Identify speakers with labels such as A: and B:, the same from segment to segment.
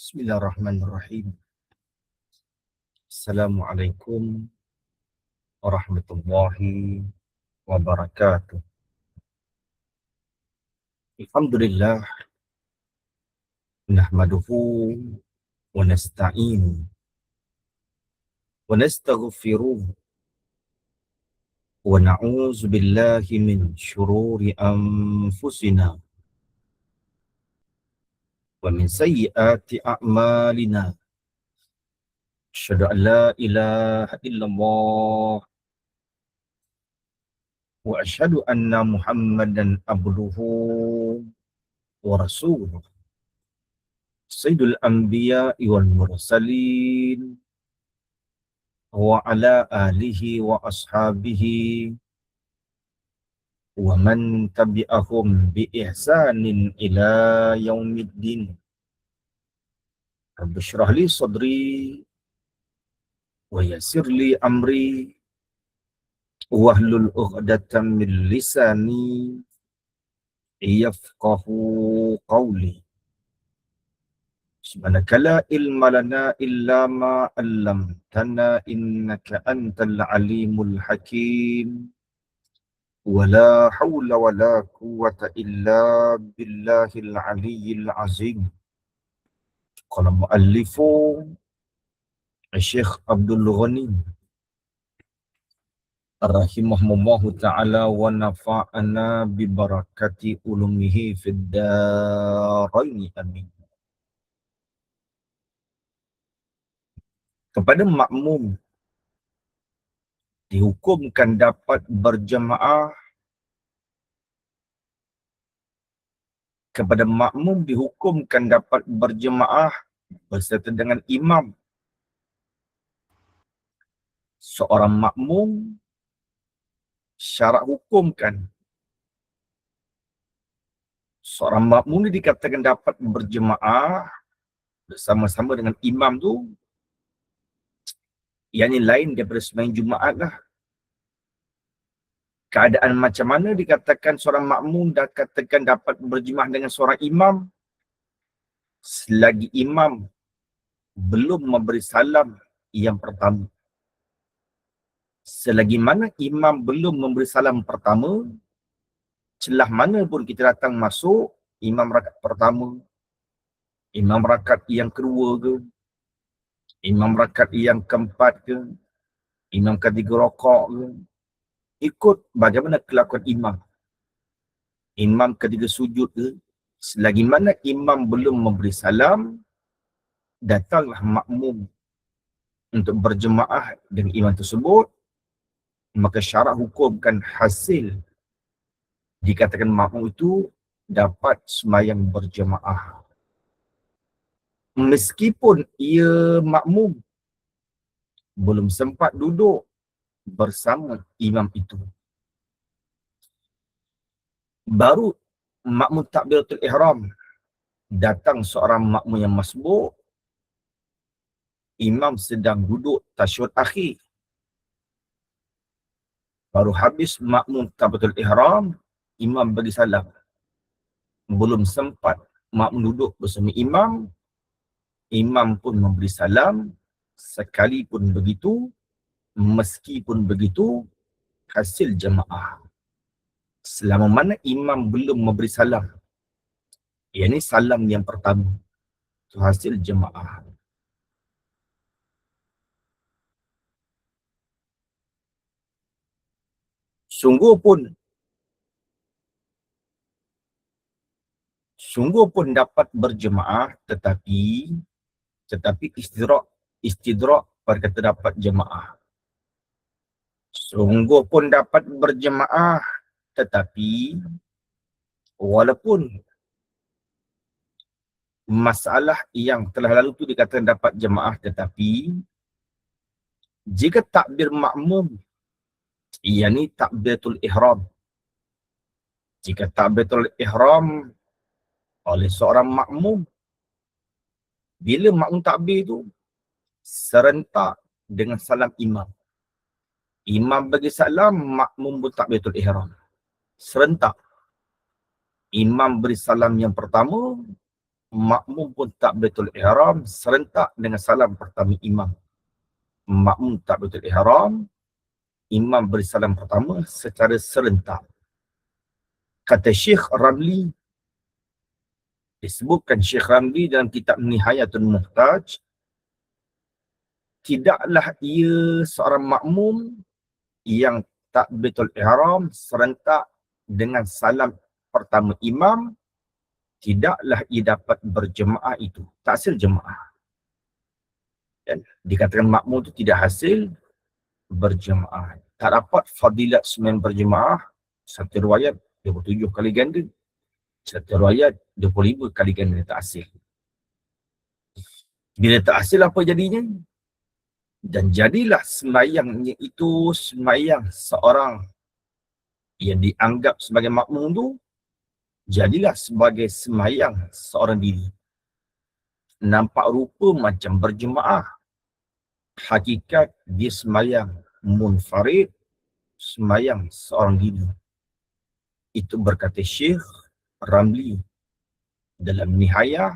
A: Bismillahirrahmanirrahim. Assalamualaikum warahmatullahi wabarakatuh. Alhamdulillah, nahmaduhu wa nasta'inu wa nastaghfiruh wa na'udzu billahi min syururi anfusina wa min sayyiati a'malina. Asyhadu an la ilaha illallah wa asyhadu anna Muhammadan abduhu wa rasuluh. Sayyidul anbiya'i wal mursalin wa ala alihi wa ashabihi wa man tabi'ahum bi ihsanin ila yaumiddin. Rabbi shrah li sadri wa yassir li amri wahlul 'uqdatam min lisani yafqahu qawli. Subhanaka la ilma lana illa ma 'allamtana innaka antal alimul hakim. Wala haula wala quwwata illa billahil aliyyil azim. Qala muallifu Syekh Abdul Ghani rahimahullahu ta'ala wa nafa'ana bi barakati ulumihi fid darain amin. Kepada makmum dihukumkan dapat berjemaah, kepada makmum dihukumkan dapat berjemaah berserta dengan imam. Seorang makmum syarat hukumkan seorang makmum ni dikatakan dapat berjemaah bersama-sama dengan imam tu, yang ini lain daripada sembahyang Jumaat lah. Keadaan macam mana dikatakan seorang makmum dah katakan dapat berjemaah dengan seorang imam? Selagi imam belum memberi salam yang pertama. Selagi mana imam belum memberi salam pertama, celah mana pun kita datang masuk, imam rakaat pertama, imam rakaat yang kedua ke, imam rakaat yang keempat ke, imam ketiga rakaat ke, ikut bagaimana kelakuan imam. Imam ketiga sujud ke, selagi mana imam belum memberi salam, datanglah makmum untuk berjemaah dengan imam tersebut, maka syarat hukumkan hasil dikatakan makmum itu dapat sembahyang berjemaah. Meskipun ia makmum belum sempat duduk bersama imam itu. Baru makmum takbiratul ihram, datang seorang makmum yang masbuk, imam sedang duduk tasyahud akhir. Baru habis makmum takbiratul ihram, imam bagi salam. Belum sempat makmum duduk bersama imam, imam pun memberi salam. Sekalipun begitu, meskipun begitu, hasil jemaah. Selama mana imam belum memberi salam, yang ini salam yang pertama, itu hasil jemaah. Sungguh pun dapat berjemaah, tetapi istidrak berkata dapat jemaah. Sungguh pun dapat berjemaah, tetapi walaupun masalah yang telah lalu tu dikatakan dapat jemaah, tetapi jika takbir makmum, yakni takbiratul ihram, jika takbiratul ihram oleh seorang makmum, bila makmum takbir tu serentak dengan salam imam. Imam bagi salam, makmum pun takbiratul ihram. Serentak. Imam beri salam yang pertama, makmum pun takbiratul ihram serentak dengan salam pertama imam. Makmum takbiratul ihram, imam beri salam pertama secara serentak. Kata Syekh Ramli, disebutkan Syekh Ramli dalam kitab Nihayatul Muhtaj, tidaklah ia seorang makmum yang takbiratul ihram serentak dengan salam pertama imam, tidaklah ia dapat berjemaah itu. Tak hasil jemaah. Dan dikatakan makmum itu tidak hasil berjemaah. Tak dapat fadilat sembahyang berjemaah. Satu riwayat 27 kali ganda. Satu riwayat 25 kali ganda tak hasil. Bila tak hasil apa jadinya? Dan jadilah sembahyangnya itu sembahyang seorang yang dianggap sebagai makmum tu, jadilah sebagai sembahyang seorang diri. Nampak rupa macam berjemaah. Hakikat dia sembahyang munfarid, sembahyang seorang diri. Itu berkata Syekh Ramli dalam Nihayah,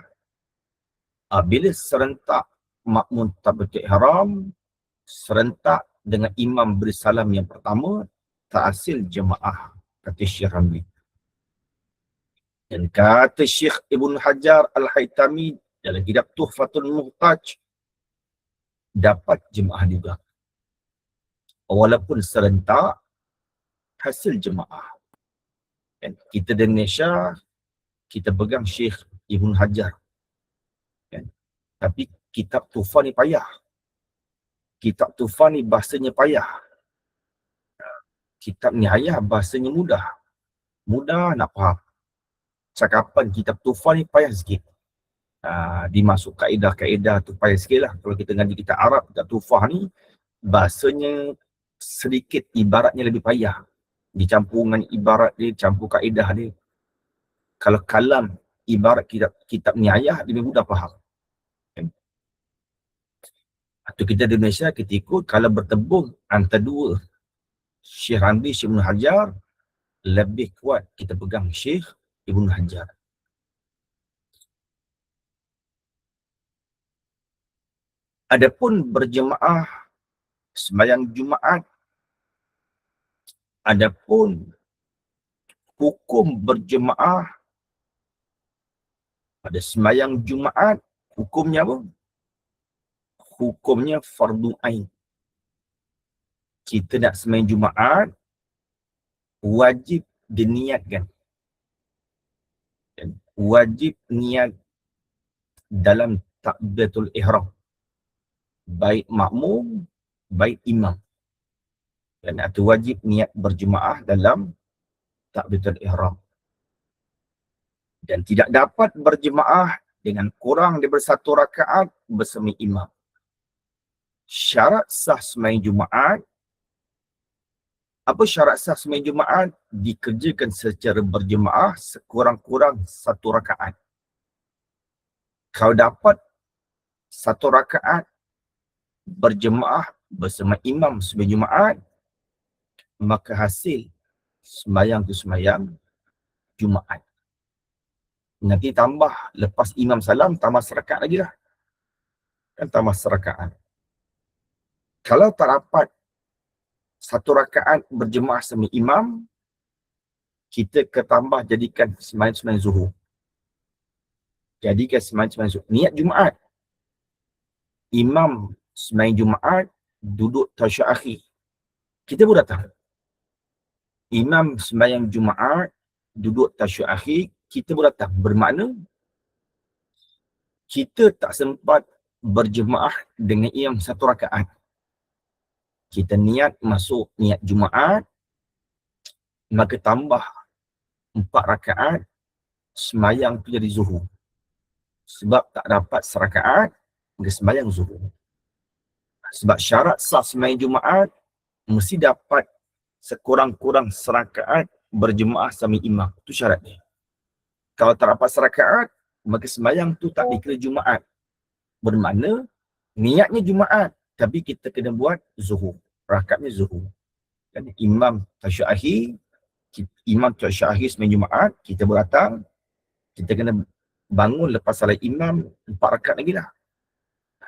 A: bila serentak makmum takbiratul ihram, serentak dengan imam beri salam yang pertama, tak hasil jemaah, kata Syekh Ramli. Dan kata Syekh Ibn Hajar Al-Haytami dalam kitab Tuhfatul Muhtaj, dapat jemaah juga. Walaupun serentak, hasil jemaah. Dan kita di Malaysia, kita pegang Syekh Ibn Hajar. Kan? Tapi kitab Tuhfah ni payah. Kitab Tuhfah ni bahasanya payah. Kitab Nihayah bahasanya mudah. Mudah nak faham. Cakapan kitab Tuhfah ni payah sikit. Dimasuk kaedah-kaedah tu payah sikit lah. Kalau kita ngaji kitab Arab, kitab Tuhfah ni, bahasanya sedikit ibaratnya lebih payah. Dicampur dengan ibarat dia, campur kaedah dia. Kalau kalam ibarat kitab Nihayah, lebih mudah faham. Atau kita di Malaysia, kita ikut kalau bertembung antara dua, Syekh Ramli, Syekh Ibn Hajar, lebih kuat kita pegang Syekh Ibn Hajar. Adapun berjemaah sembahyang Jumaat, adapun hukum berjemaah pada sembahyang Jumaat, hukumnya apa? Hukumnya fardu ain. Kita nak sembahyang Jumaat, wajib diniatkan. Wajib niat dalam takbiratul ihram. Baik makmum, baik imam. Dan itu wajib niat berjemaah dalam takbiratul ihram. Dan tidak dapat berjemaah dengan kurang daripada 1 rakaat bersama imam. Syarat sah sembahyang Jumaat, apa syarat sah sembahyang Jumaat? Dikerjakan secara berjemaah sekurang-kurang 1 rakaat. Kalau dapat 1 rakaat berjemaah bersama imam sembahyang Jumaat, maka hasil sembahyang tu sembahyang Jumaat. Nanti tambah, lepas imam salam, tambah serakaat lagi lah. Kan tambah serakaat. Kalau tak dapat 1 rakaat berjemaah sama imam, kita ketambah jadikan sembahyang zuhur. Jadikan sembahyang zuhur. Niat Jumaat. Imam sembahyang Jumaat duduk tasyahud akhir. Kita pun datang. Imam sembahyang Jumaat duduk tasyahud akhir, kita pun datang. Bermakna kita tak sempat berjemaah dengan imam 1 rakaat. Kita niat masuk niat Jumaat, maka tambah 4 rakaat, sembahyang tu jadi zuhur. Sebab tak dapat serakaat, maka sembahyang zuhur. Sebab syarat sah sembahyang Jumaat, mesti dapat sekurang-kurang serakaat berjemaah sama imam. Itu syarat dia. Kalau tak dapat serakaat, maka sembahyang tu tak dikira Jumaat. Bermakna niatnya Jumaat, tapi kita kena buat zuhur. Rakaatnya zuhur. Kan imam tasyahud akhir, imam tasyahud akhir sembahyang Jumaat, kita datang, kita kena bangun lepas salat imam 4 rakaat lagi lah.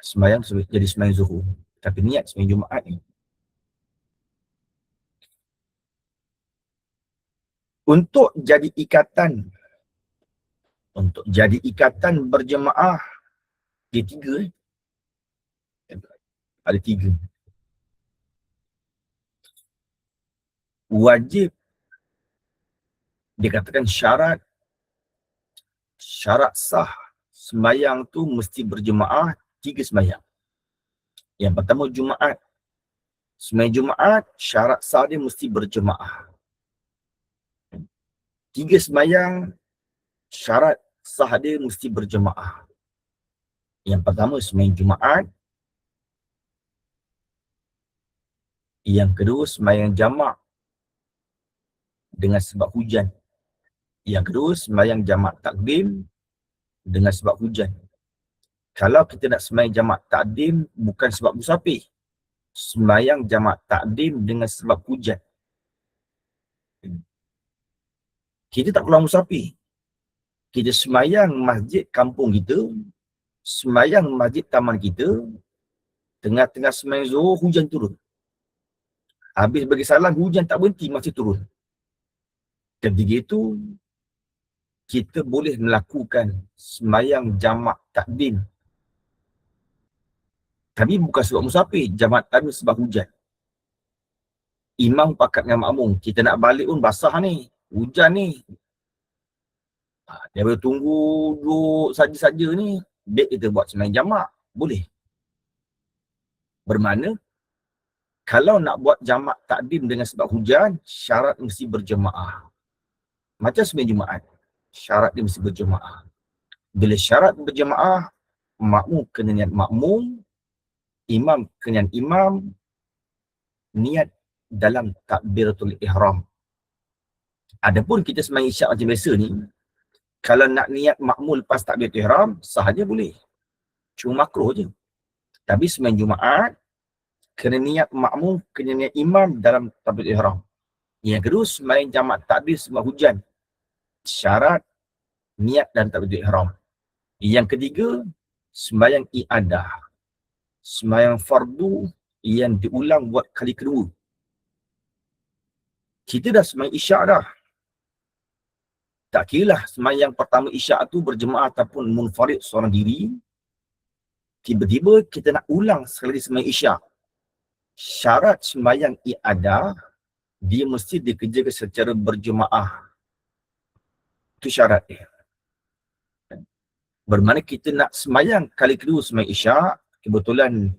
A: Sembahyang jadi sembahyang zuhur. Tapi niat sembahyang Jumaat ni. Untuk jadi ikatan berjemaah, dia 3. Ada 3. Wajib, dia katakan syarat sah sembahyang tu mesti berjemaah 3 sembahyang. Yang pertama Jumaat. Sembahyang Jumaat, syarat sah dia mesti berjemaah. 3 sembahyang, syarat sah dia mesti berjemaah. Yang pertama sembahyang Jumaat. Yang kedua sembahyang jamak dengan sebab hujan. Yang kedua sembahyang jamak takdim dengan sebab hujan. Kalau kita nak sembahyang jamak takdim bukan sebab musafir, sembahyang jamak takdim dengan sebab hujan. Kita tak keluar musafir. Kita sembahyang masjid kampung kita, sembahyang masjid taman kita, tengah-tengah sembahyang zuhur hujan turun. Habis bagi salam hujan tak berhenti, masih turun. Ketika itu kita boleh melakukan sembahyang jamak takdim. Tapi bukan sebab musafir, jamak takdim sebab hujan. Imam pakat dengan makmum, kita nak balik pun basah ni, hujan ni. Dia boleh tunggu duduk saja-saja ni, baik kita buat sembahyang jamak, boleh. Bermakna kalau nak buat jamak takdim dengan sebab hujan, syarat mesti berjemaah. Macam sembahyang Jumaat, syarat dia mesti berjemaah. Bila syarat berjemaah, makmum kena niat makmum, imam kena niat imam, niat dalam takbiratul ihram. Adapun kita sembahyang isyak macam biasa ni, kalau nak niat makmum lepas takbiratul ihram, sahaja boleh. Cuma makruh je. Tapi sembahyang Jumaat, kena niat makmum, kena niat imam dalam takbiratul ihram. Yang kedua, sembahyang jamak takbir sebab hujan. Syarat niat dan takbiratul ihram. Yang ketiga, sembahyang i'adah. Sembahyang fardu yang diulang buat kali kedua. Kita dah sembahyang isyak dah. Tak kiralah sembahyang pertama isyak tu berjemaah ataupun munfarid seorang diri. Tiba-tiba kita nak ulang sekali sembahyang isyak. Syarat sembahyang i'adah, dia mesti dikerjakan secara berjemaah. Itu syarat dia. Bermakna kita nak sembahyang kali kedua sembahyang isyak, kebetulan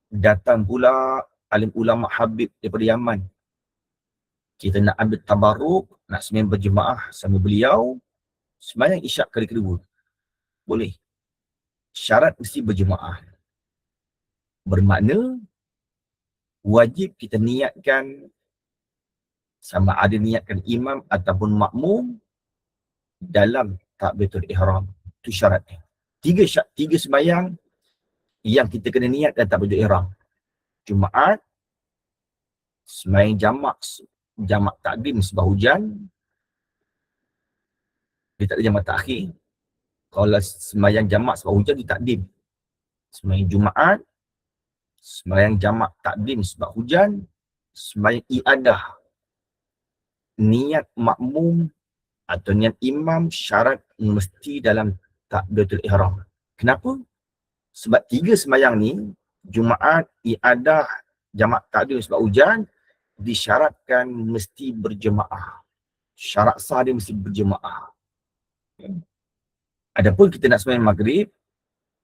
A: datang pula alim ulama Habib daripada Yaman. Kita nak ambil tabaruk, nak sembahyang berjemaah sama beliau, sembahyang isyak kali kedua. Boleh. Syarat mesti berjemaah. Bermakna wajib kita niatkan, sama ada niatkan imam ataupun makmum dalam takbiratul ihram. Itu syaratnya. Tiga sembahyang yang kita kena niat dalam takbiratul ihram. Jumaat, sembahyang jamak takdim sebab hujan, dia tak ada jamak takhir. Kalau sembahyang jamak sebab hujan, dia takdim. Sembahyang Jumaat, sembahyang jamak takdim sebab hujan, sembahyang i'adah, niat makmum atau niat imam syarat mesti dalam takbiratul ihram. Kenapa? Sebab 3 sembahyang ni, Jumaat, i'adah, jamak takdim sebab hujan, disyaratkan mesti berjemaah. Syarat sah dia mesti berjemaah. Adapun kita nak sembahyang maghrib,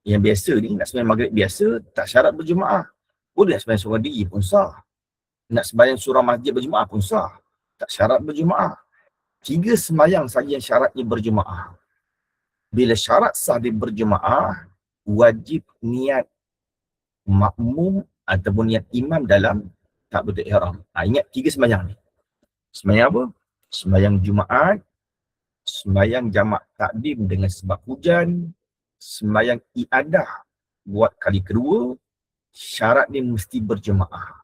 A: yang biasa ni, nak sembahyang maghrib biasa, tak syarat berjemaah. Boleh sembahyang seorang diri pun sah. Nak sembahyang surah masjid berjemaah pun sah. Tak syarat berjemaah. 3 sembahyang saja yang syaratnya berjemaah. Bila syarat sah dia berjemaah, wajib niat makmum ataupun niat imam dalam takbiratul ihram. Ingat 3 sembahyang ni. Sembahyang apa? Sembahyang Jumaat, sembahyang jamak takdim dengan sebab hujan, sembahyang i'adah buat kali kedua, syarat dia mesti berjemaah.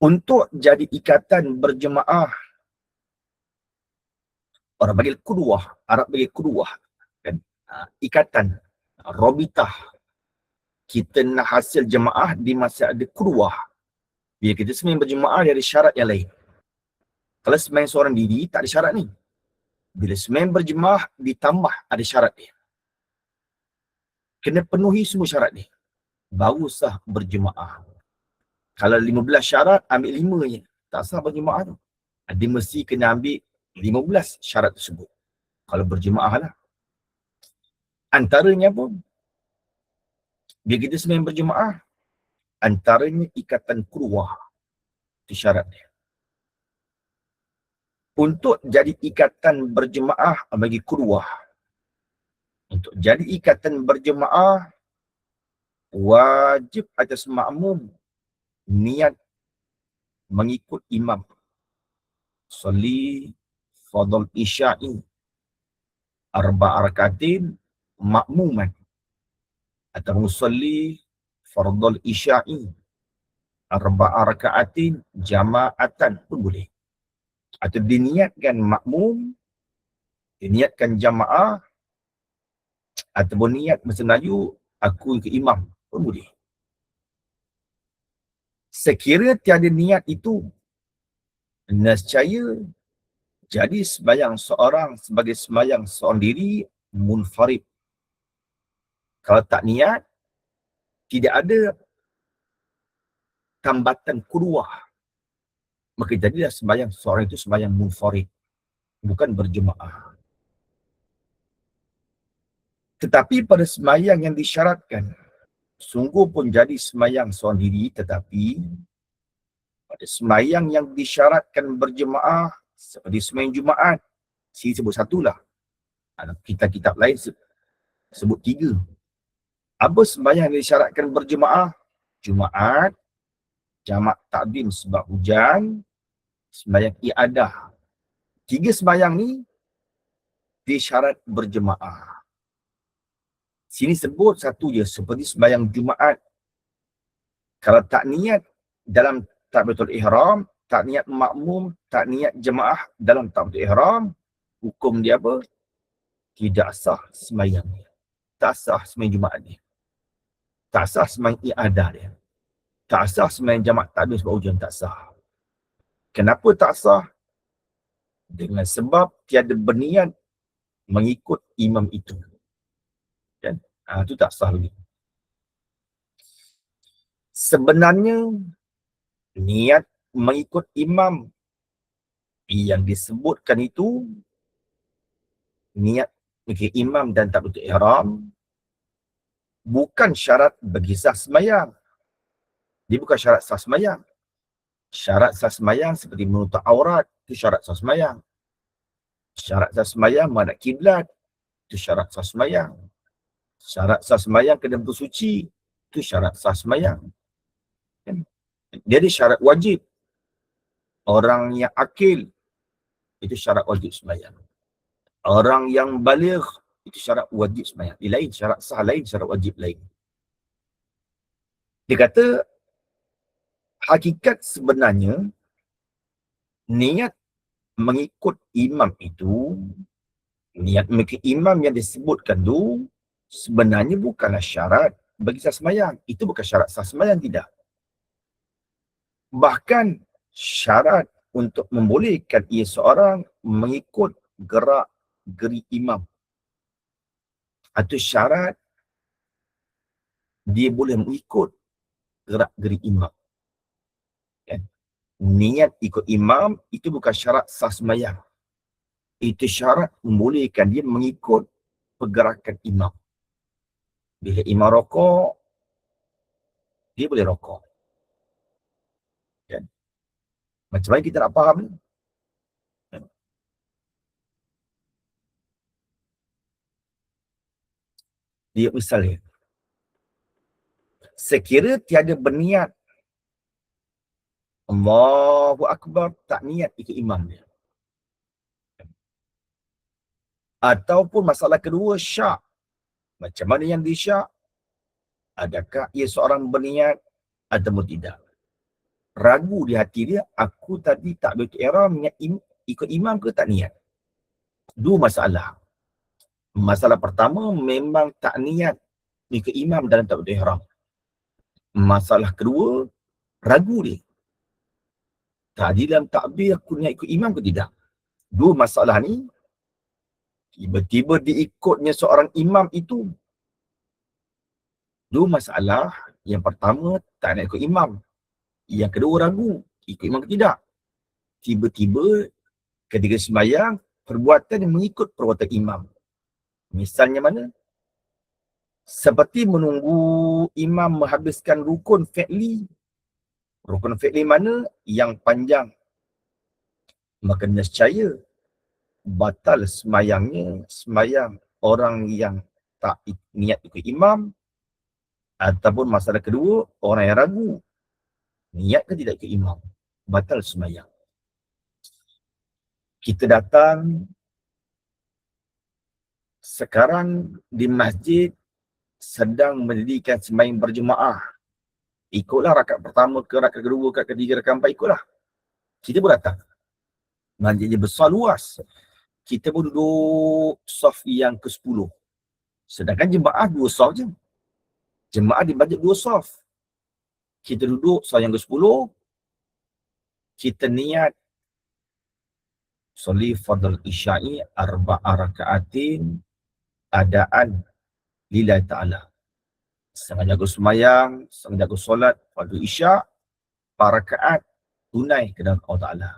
A: Untuk jadi ikatan berjemaah, Orang panggil kuruah, Arab panggil kuruah. Kan? Ikatan, robitah. Kita nak hasil jemaah di masa ada kuruah. Bila kita sembahyang berjemaah, dia ada syarat yang lain. Kalau sembahyang seorang diri, tak ada syarat ni. Bila sembahyang berjemaah, ditambah ada syarat dia. Kena penuhi semua syarat ni. Baru sah berjemaah. Kalau 15 syarat, ambil 5 je. Tak sah berjemaah tu. Dia mesti kena ambil 15 syarat tersebut. Kalau berjemaah lah. Antaranya pun, bila kita sembahyang berjemaah, antaranya ikatan kuruah. Itu syarat dia. Untuk jadi ikatan berjemaah bagi kuruah. Untuk jadi ikatan berjemaah, wajib atas makmum niat mengikut imam. Sali fadl isya'i arba'a rakatin makmuman. Atau musalli fardal isya'i arba'a rakaatin jama'atan pun boleh. Atau diniatkan makmum, diniatkan jamaah, ataupun niat bahasa Melayu, aku ikut imam pun boleh. Sekira tiada niat itu, nescaya jadi sembahyang seorang sebagai sembahyang seorang diri munfarid. Kalau tak niat, tidak ada tambatan kuruah, maka jadilah sembahyang seorang itu sembahyang munfarid, bukan berjemaah. Tetapi pada sembahyang yang disyaratkan, sungguh pun jadi sembahyang seorang diri, tetapi pada sembahyang yang disyaratkan berjemaah, seperti sembahyang Jumaat, sini sebut satulah. Kitab-kitab lain sebut 3. Apa sembahyang yang disyaratkan berjemaah? Jumaat, jamak takdim sebab hujan, sembahyang iadah. 3 sembahyang ni disyarat berjemaah. Sini sebut satu je, seperti sembahyang Jumaat. Kalau tak niat dalam takbiratul ihram, tak niat makmum, tak niat jemaah dalam takbiratul ihram, hukum dia apa? Tidak sah sembahyang dia. Tak sah sembahyang Jumaat dia. Tak sah sembahyang iadah dia. Tak sah sembahyang jamak takdim sebab hujan, tak sah. Kenapa tak sah? Dengan sebab tiada berniat mengikut imam itu. Kan? Itu tak sah lagi. Sebenarnya niat mengikut imam yang disebutkan itu, niat mengikut imam dan takbiratul ihram, bukan syarat bagi sah sembahyang. Dia bukan syarat sah sembahyang. Syarat sah sembahyang seperti menutup aurat, itu syarat sah sembahyang. Syarat sah sembahyang menghadap kiblat, itu syarat sah sembahyang. Syarat sah sembahyang kena bersuci, itu syarat sah sembahyang. Dia ada syarat wajib. Orang yang akil, itu syarat wajib sembahyang. Orang yang baligh, itu syarat wajib sembahyang. Dia lain, syarat sah lain, syarat wajib lain. Dia kata, hakikat sebenarnya, niat mengikut imam itu, niat mengikut imam yang disebutkan tu, sebenarnya bukanlah syarat bagi sah sembahyang. Itu bukan syarat sah sembahyang, tidak. Bahkan syarat untuk membolehkan ia seorang mengikut gerak-geri imam. Atau syarat dia boleh mengikut gerak-geri imam. Kan? Niat ikut imam itu bukan syarat sah sembahyang. Itu syarat membolehkan dia mengikut pergerakan imam. Bila imam rokok, dia boleh rokok. Kan? Macam mana kita nak faham ni? Dia misalnya, sekira tiada berniat Allahu Akbar, tak niat ikut imam dia. Ataupun masalah kedua, syak. Macam mana yang disyak? Adakah ia seorang berniat ataupun tidak? Ragu di hati dia, aku tadi tak berikut ihram, niat ikut imam ke tak niat? Dua masalah. Masalah pertama, memang tak niat ikut imam dalam takbiratul ihram. Masalah kedua, ragu dia. Tadi dalam takbir aku niat ikut imam ke tidak? Dua masalah ni, tiba-tiba diikutnya seorang imam itu. Dua masalah. Yang pertama, tak nak ikut imam. Yang kedua, ragu. Ikut imam ke tidak? Tiba-tiba, ketika sembahyang, perbuatan yang mengikut perbuatan imam. Misalnya mana? Seperti menunggu imam menghabiskan rukun fi'li. Rukun fi'li mana? Yang panjang. Maka nescaya batal sembahyangnya, sembahyang orang yang tak niat ikut imam. Ataupun masalah kedua, orang yang ragu, niat ke tidak ikut imam, batal sembahyang. Kita datang sekarang di masjid sedang mendirikan sembahyang berjemaah. Ikutlah rakaat pertama ke rakaat kedua, rakaat ketiga, rakaat empat, ikutlah. Kita pun datang. Masjidnya besar luas. Kita pun duduk saf yang ke-10. Sedangkan jemaah 2 saf je. Jemaah dibagi 2 saf. Kita duduk saf yang ke-10. Kita niat soli fardhu isya'i arba'a raka'atin adaan lillahi ta'ala. Sengaja aku semayang, sengaja aku solat fardhu isya' 4 rakaat tunai ke dalam Allah Ta'ala.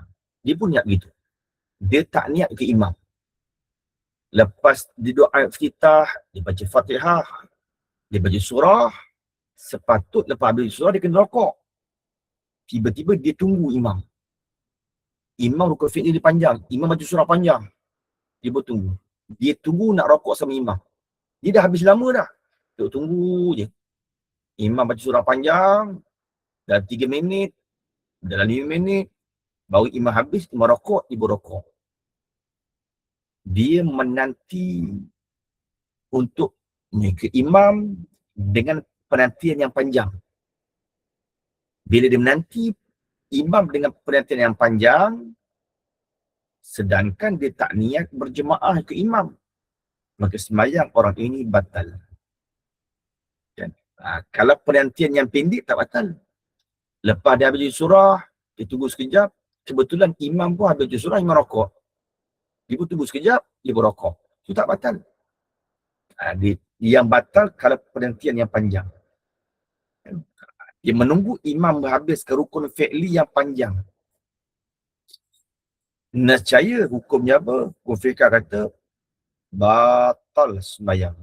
A: Dia pun niat begitu. Dia tak niat ke imam. Lepas dia doa ayat iftitah, dia baca Fatihah, dia baca surah, sepatut lepas habis surah dia kena rokok. Tiba-tiba dia tunggu imam. Imam rukun fi'li dia panjang, imam baca surah panjang. Dia bertunggu. Dia tunggu nak rokok sama imam. Dia dah habis lama dah. Dia tunggu je. Imam baca surah panjang, dalam 3 minit, dalam 5 minit, baru imam habis, imam rokok, dia berrokok. Dia menanti untuk mengikut imam dengan penantian yang panjang. Bila dia menanti imam dengan penantian yang panjang, sedangkan dia tak niat berjemaah ke imam, maka sembahyang orang ini batal. Kan? Kalau penantian yang pendek tak batal. Lepas dia habis surah, dia tunggu sekejap, kebetulan imam pun habis surah, imam rokok. Dia pun tunggu sekejap, dia berrokok. Itu tak batal. Yang batal kalau penantian yang panjang. Dia menunggu imam berhabiskan rukun fi'li yang panjang. Nescaya hukumnya apa? Hukum fiqh kata batal sembahyang.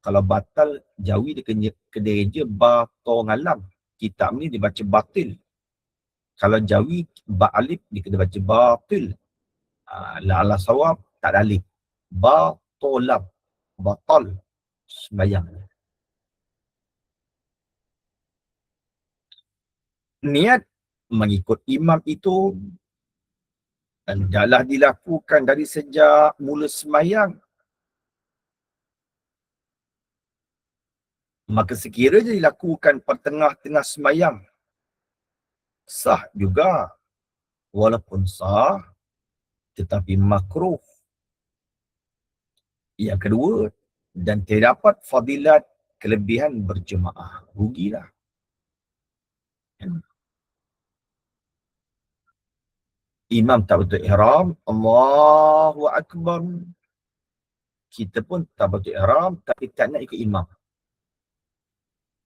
A: Kalau batal, jawi dia kena je batal ngalam. Kitab ni dibaca batil. Kalau jawi ba alif dia kena baca batil. La ala sawab tak ada alif. Batalam. Batal sembahyang. Niat mengikut imam itu adalah dilakukan dari sejak mula sembahyang. Maka sekiranya dilakukan pertengah-tengah sembahyang, sah juga. Walaupun sah, tetapi makruh. Yang kedua, dan terdapat fadilat kelebihan berjemaah. Rugilah. Imam tak betul ihram, Allahu Akbar. Kita pun tak betul ihram, tapi tak nak ikut imam.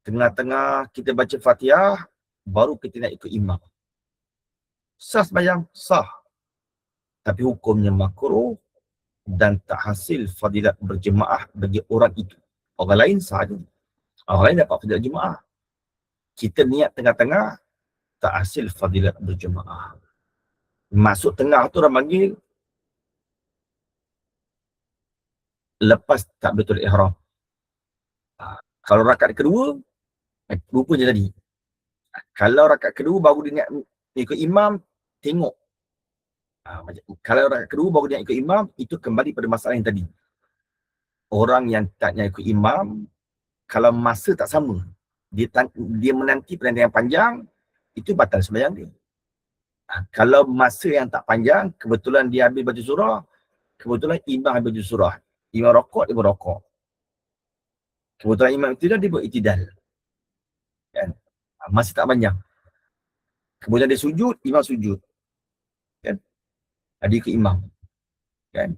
A: Tengah-tengah kita baca Fatihah, baru kita nak ikut imam. Sah sembahyang? Sah. Tapi hukumnya makruh dan tak hasil fadilat berjemaah bagi orang itu. Orang lain sahaja. Orang lain dapat fadilat jemaah. Kita niat tengah-tengah, tak hasil fadilat berjemaah. Masuk tengah tu orang panggil lepas tak betul ihram. Kalau rakaat kedua, rupanya tadi. Kalau rakaat kedua baru dia niat ikut imam, tengok. Kalau rakaat kedua baru dia ikut imam, itu kembali pada masalah yang tadi. Orang yang tak nak ikut imam, kalau masa tak sama, dia menanti penantian yang panjang, itu batal sembahyang dia. Kalau masa yang tak panjang, kebetulan dia habis baca surah, Kebetulan imam baca surah. Imam rokok, dia berokok. Kebetulan imam itidal, dia beritidal. Kan? Masih tak panjang. Kemudian dia sujud, imam sujud. Kan? Dia ke imam. Kan?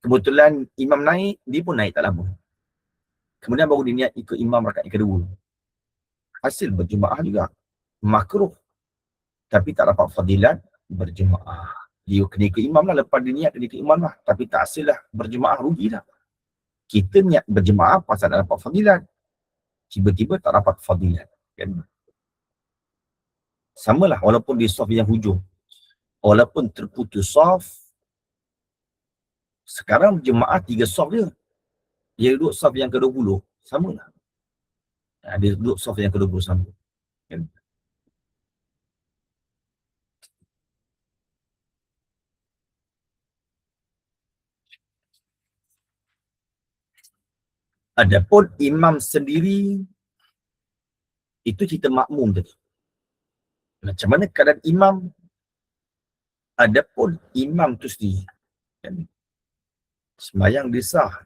A: Kebetulan imam naik, dia pun naik tak lama. Kemudian baru dia niat ikut imam rakaat yang kedua. Hasil berjemaah juga. Makruh. Tapi tak dapat fadilat berjemaah. Dia kena ikut imam lah. Lepas dia niat kena ikut imam lah. Tapi tak hasil lah. Berjemaah rugi lah. Kita niat berjemaah pasal tak dapat fadilat. Tiba-tiba tak dapat fadilat. Kan? Sama lah walaupun di saf yang hujung. Walaupun terputus saf, sekarang jemaah 3 saf dia. Dia duduk saf yang ke-20. Sama lah. Dia duduk saf yang ke-20 sama. Kan? Adapun imam sendiri, itu kita makmum tadi. Macam mana keadaan imam? Adapun imam tu sendiri, kan? Sembayang dia sah.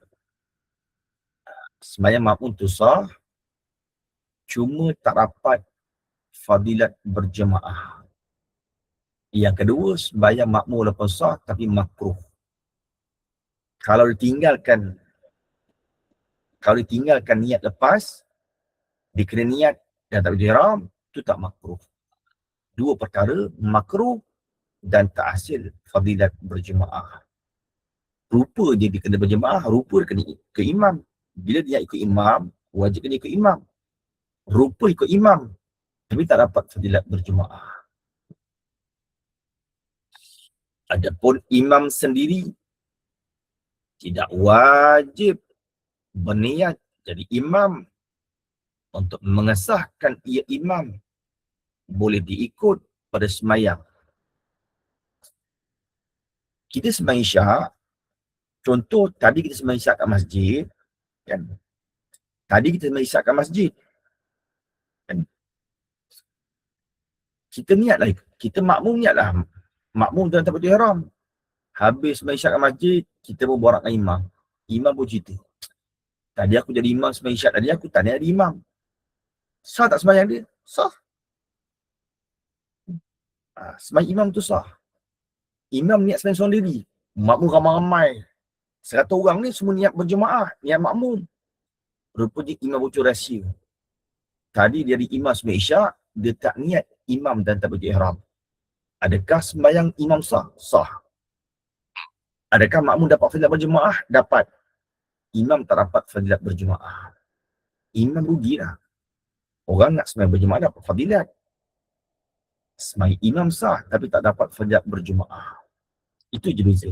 A: Sembayang makmum tu sah, cuma tak dapat fadilat berjemaah. Yang kedua, sembayang makmum lepas sah tapi makruh. Kalau ditinggalkan niat lepas, dia kena niat dan tak berihram, itu tak makruh. Dua perkara, makruh dan tak hasil fadilat berjemaah. Rupa dia kena berjemaah, rupa dia kena ikut imam. Bila dia ikut imam, wajib kena ikut imam. Rupa ikut imam, tapi tak dapat fadilat berjemaah. Adapun imam sendiri, tidak wajib berniat jadi imam untuk mengesahkan ia imam. Boleh diikut pada semayang. Kita semayang isyak, contoh tadi kita semayang isyak kat masjid, kan? Tadi kita semayang isyak kat masjid, kan? Kita niatlah, kita makmum niatlah. Makmum dalam takbiratul ihram. Habis semayang isyak kat masjid, kita pun borak dengan imam. Imam pun cerita, tadi aku jadi imam semayang isyak tadi, aku tak niat jadi imam. Sah tak semayang dia? Sah. Semayang imam tu sah. Imam niat semayang seorang diri. Makmum ramai-ramai. 100 orang ni semua niat berjemaah, niat makmum. Rupanya imam bocor rahsia. Tadi dia jadi imam semayang isyak, dia tak niat imam dan takbiratul ihram. Adakah sembahyang imam sah? Sah. Adakah makmum dapat fadilat berjemaah? Dapat. Imam tak dapat fadilat berjemaah. Imam rugilah. Orang nak sembahyang berjemaah dapat fadilat. Sembahyang imam sah tapi tak dapat fadilat berjemaah. Itu je beza.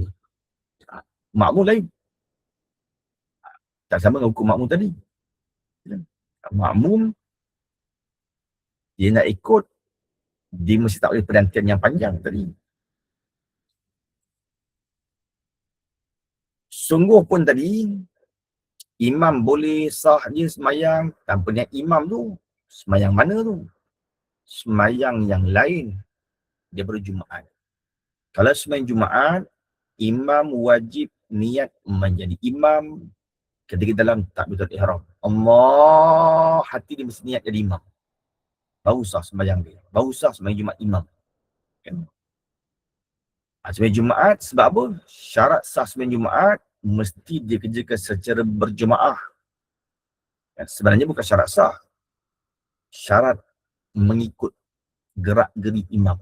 A: Makmum lain. Tak sama dengan hukum makmum tadi. Makmum, dia nak ikut, dia mesti tak boleh penantian yang panjang tadi. Sungguh pun tadi, imam boleh sah je semayang tanpa niat imam tu. Semayang mana tu? Semayang yang lain daripada Jumaat. Kalau semayang Jumaat, imam wajib niat menjadi imam ketika dalam takbiratul ihram. Allah, hati dia mesti niat jadi imam. Baru sah semayang dia. Baru sah semayang Jumaat imam. Kan? Semayang Jumaat sebab apa? Syarat sah semayang Jumaat mesti dia kerjakan secara berjemaah. Sebenarnya bukan syarat sah. Syarat mengikut gerak-geri imam.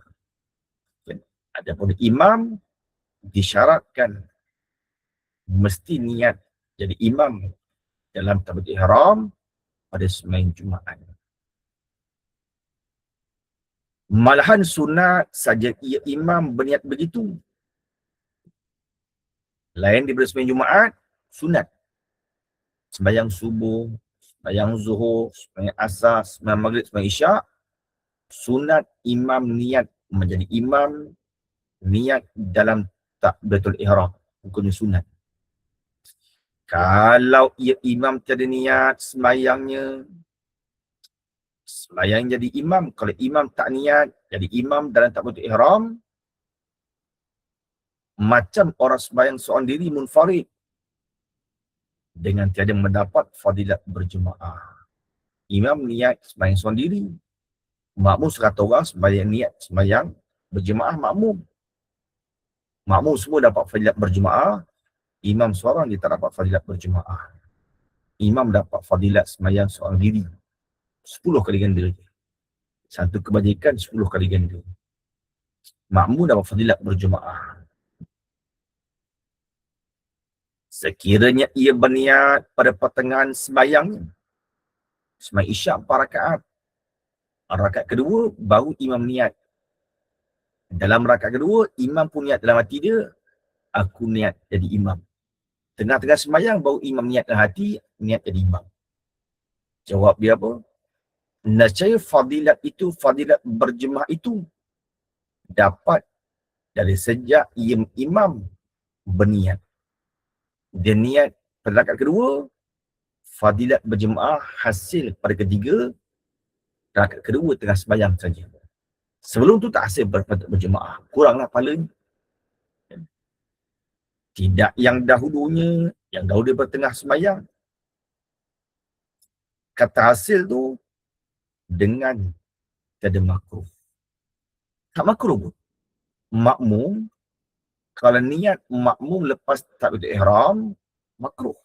A: Adapun imam disyaratkan mesti niat jadi imam dalam takbiratul ihram pada semayang Jumaat. Malahan sunat saja ia imam berniat begitu. Lain daripada semayang Jumaat, sunat. Sembahyang subuh, sembahyang zuhur, sembahyang asar, sembahyang maghrib, sembahyang isyak, sunat imam niat menjadi imam, niat dalam takbiratul ihram. Hukumnya sunat. Kalau ia imam tiada niat sembahyangnya, sembahyang jadi imam. Kalau imam tak niat jadi imam dalam takbiratul ihram, macam orang sembahyang seorang diri munfarid dengan tiada mendapat fadilat berjemaah. Imam niat sembahyang seorang diri, makmum 100 orang sembahyang niat sembahyang berjemaah makmum. Makmum semua dapat fadilat berjemaah, imam seorang dia tak dapat fadilat berjemaah. Imam dapat fadilat sembahyang seorang diri 10 kali ganda. Satu kebajikan 10 kali ganda. Makmum dapat fadilat berjemaah. Sekiranya ia berniat pada pertengahan sembahyangnya, sembahyang isyak 4 rakaat, rakaat kedua baru imam niat. Dalam rakaat kedua, imam pun niat dalam hati dia, aku niat jadi imam. Tengah-tengah sembahyang baru imam niat dalam hati, niat jadi imam. Jawab dia apa? Nescaya fadilat itu, fadilat berjemaah itu dapat dari sejak imam berniat. Dia niat pada rakaat kedua, fadilat berjemaah hasil pada ketiga, rakaat kedua tengah sembahyang saja. Sebelum tu tak hasil berjemaah. Kuranglah pahalanya. Tidak yang dahulunya, yang dahulu dia bertengah sembahyang. Kata hasil tu dengan tiada makruh. Tak makruh pun. Makmum, kalau niat makmum lepas takbiratul ihram, makruh.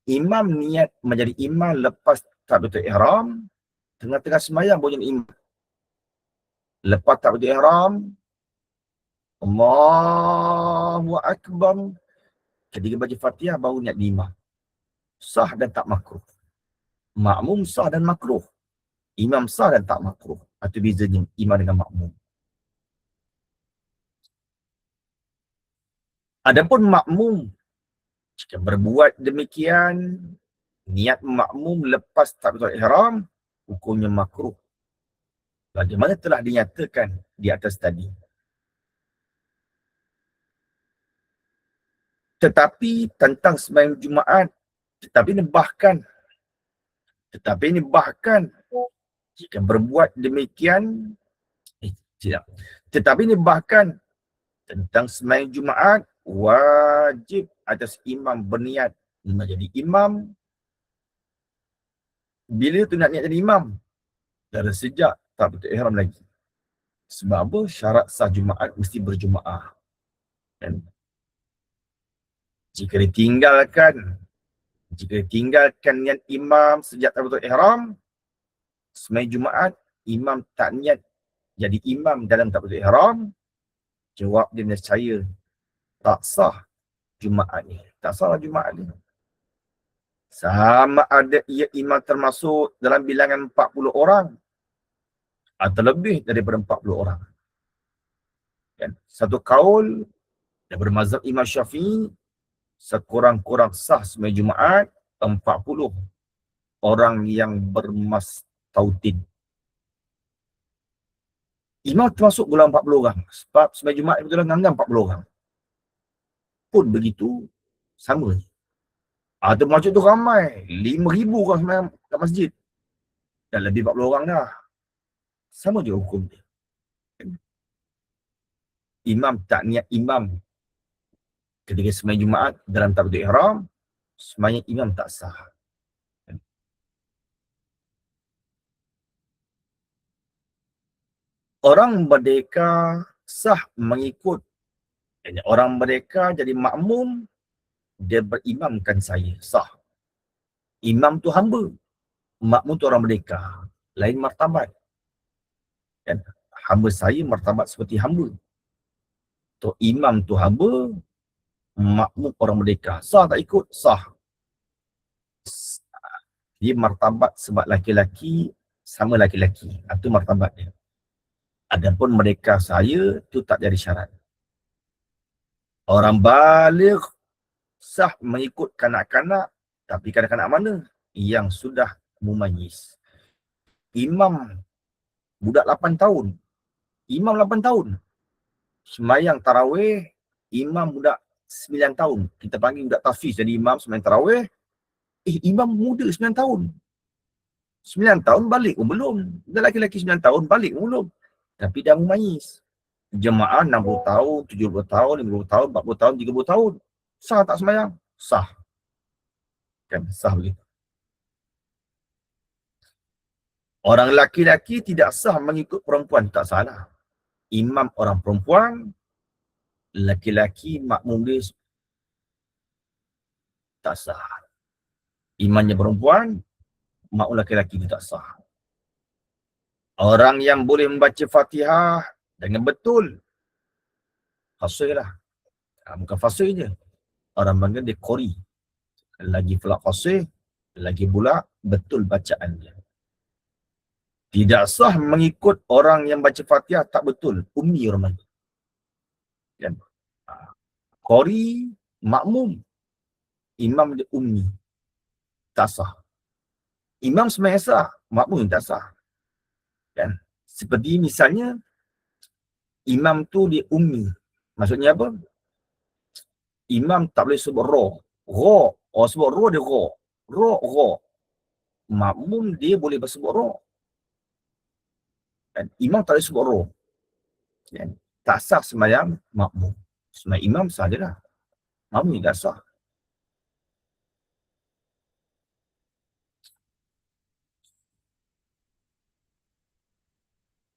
A: Imam niat menjadi imam lepas takbiratul ihram, tengah-tengah sembahyang boleh jadi imam. Lepas takbiratul ihram, Allahu Akbar, ketika baca Fatihah baru niat imam. Sah dan tak makruh. Makmum sah dan makruh. Imam sah dan tak makruh. Itu bezanya imam dengan makmum. Adapun makmum, jika berbuat demikian, niat makmum lepas takbiratul ihram, hukumnya makruh. Bagaimana telah dinyatakan di atas tadi. Tetapi tentang sembahyang Jumaat, tetapi ini bahkan jika berbuat demikian, tidak. Tetapi ini bahkan tentang sembahyang Jumaat, wajib atas imam berniat menjadi imam. Bila tu nak niat jadi imam? Dari sejak takbiratul ihram lagi. Sebab apa? Syarat sah Jumaat mesti berjemaah. Dan jika ditinggalkan niat imam sejak takbiratul ihram, sembahyang Jumaat, imam tak niat jadi imam dalam takbiratul ihram, jawab dia nescaya tak sah Jumaat ni. Tak sah Jumaat ni. Sama ada ia imam termasuk dalam bilangan 40 orang atau lebih daripada 40 orang. Kan? Satu kaul daripada mazhab Imam Syafi'i, sekurang-kurang sah sembahyang Jumaat 40 orang yang bermastautin. Imam termasuk golongan 40 orang. Sebab sembahyang Jumaat betul dengan 40 orang. Pun begitu, sama. Ada masjid tu ramai. 5,000 orang sembahyang kat masjid. Dan lebih 40 orang dah. Sama je hukum dia. Imam tak niat imam ketika sembahyang Jumaat dalam takbiratul ihram, sembahyang imam tak sah. Orang merdeka sah mengikut. Orang merdeka jadi makmum, dia berimamkan saya, sah. Imam tu hamba, makmum tu orang merdeka, lain martabat. Kan? Hamba saya martabat seperti hamba. Tu imam tu hamba, makmum orang merdeka. Sah tak ikut? Sah. Dia martabat sebab laki-laki sama laki-laki. Itu martabat dia. Adapun mereka saya tu tak jadi syarat. Orang baligh sah mengikut kanak-kanak, tapi kanak-kanak mana? Yang sudah mumayyiz. Imam budak 8 tahun. Imam 8 tahun. Sembahyang tarawih, imam budak 9 tahun. Kita panggil budak tafiz jadi imam sembahyang tarawih. Imam muda 9 tahun. 9 tahun balik pun belum. Dah laki-laki 9 tahun balik pun belum. Tapi dah mumayyiz. Jemaah 60 tahun, 70 tahun, 50 tahun, 40 tahun, 30 tahun. Sah tak sembahyang? Sah. Kan sah begitu. Orang laki-laki tidak sah mengikut perempuan, tak salah. Imam orang perempuan, laki-laki makmum dia tak sah. Imamnya perempuan, makmum laki-laki dia tak sah. Orang yang boleh membaca Fatihah dengan betul, fasih lah. Bukan fasih je. Orang panggil dia qori. Lagi pula fasih, lagi pula betul bacaannya. Tidak sah mengikut orang yang baca Fatihah tak betul. Ummi orang panggil. Kan? Qori, makmum. Imam dia ummi. Tak sah. Imam sebenarnya sah, makmum tak sah. Kan? Seperti misalnya, imam tu dia ummi. Maksudnya apa? Imam tak boleh sebut roh. Roh. Orang sebut roh dia roh. Roh, roh. Makmum dia boleh bersebut roh. Kan? Imam tak boleh sebut roh. Kan? Tak sah sembahyang makmum. Sembahyang imam sah je lah. Makmum tak sah.